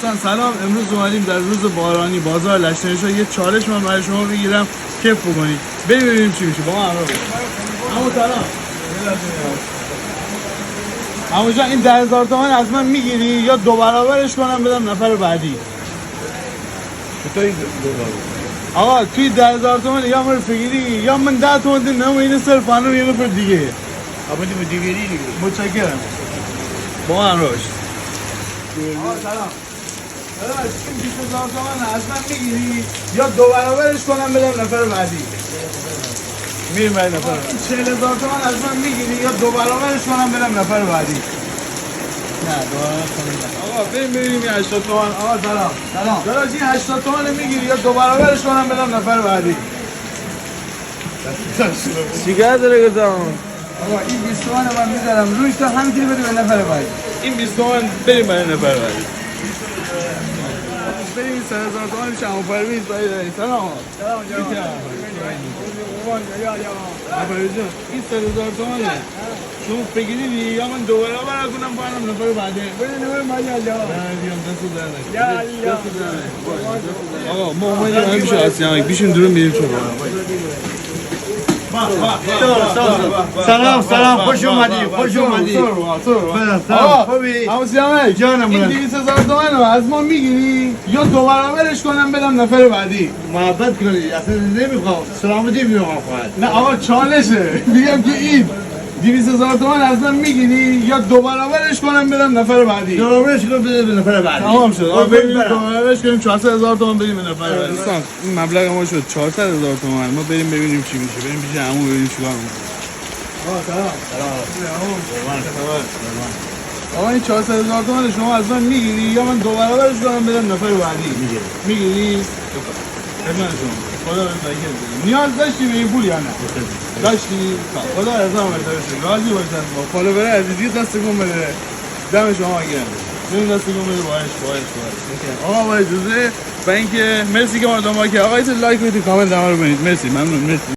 سلام، امروز اومدیم در روز بارانی بازار لشتنشاه یه چالش من برای شما بگیرم کیف بکنید. بریم ببینیم چی میشه. با ما همراه باشید. عمو سلام. عمو جان این 10,000 تومان از من میگیری یا دو برابرش کنم بدم نفر بعدی؟ چطوری دو برابر؟ آقا توی 10,000 تومان یا من بگیری یا من 10 تومان دیم اینو صرف فانو یه نفر دیگه. اما دیگه دیگری دیگه. متشکرم. با ما همراه باشید. آقا سلام. این 20,000 تومان از من میگیری یا دو برابرش کنم بدم نفر بعدی؟ میریم برای نفر. این 40,000 تومان از من میگیری یا دو برابرش کنم بدم نفر بعدی؟ نه دو برابرش کنم. آقا بریم ببینیم این 80 تومان. آقا سلام. سلام. داداش این 80 تومان میگیری یا دو برابرش کنم بدم نفر بعدی؟ چیکار داره گفتم؟ آقا این 20 تومان من میذارم روش تا همینجوری بده به نفر بعدی. این 20 تومان بریم برای نفر بعدی. بریم این 3,000 تومان شما پرویز باید. سلام. سلام جان. این 3,000 تومانه. شما بگیری یا من دو برابر کنم با نفر بعدی. آقا ما اومدیم همیشه آسیامک بیشیم درون میریم شما. سلام خوش اومدی. آقا همون سیامک جانم این 200,000 تومان رو از ما میگیری یا دو برابرش کنم بدم نفر بعدی؟ محبت کنی اصلا نمیخوام سلامتی میخوام فقط. نه آقا چالشه. میگم که این 200,000 تومان از من میگیری یا دو برابرش کنم بدم نفر بعدی؟ دو برابرش کنم بده به نفر بعدی. تمام شد. آقا بریم دو برابرش کنیم 400,000 تومان بریم به نفر بعدی. دوستان این مبلغ ما شد 400,000 تومان. ما بریم ببینیم چی میشه. بریم پیش عمو ببینیم چیکار میکنه. آقا سلام. آقا این 400,000 تومان شما از من میگیری یا من دو برابرش کنم بدم نفر بعدی؟ میگیری؟ خدمت شما. خدا بزرگه. نیاز داشتی به این پول یا نه؟ داشتی؟ خدا رضا مرتبه شد. راضی باشن با فالوور عزیزی دستگون بده. دم شما گرم. این دستگون بده باش. آقا با اجازه و اینکه مرسی که ما رو دنبال کردید. آقا لایک بدید، کامنت هم رو ببینید. مرسی، ممنون. مرسی.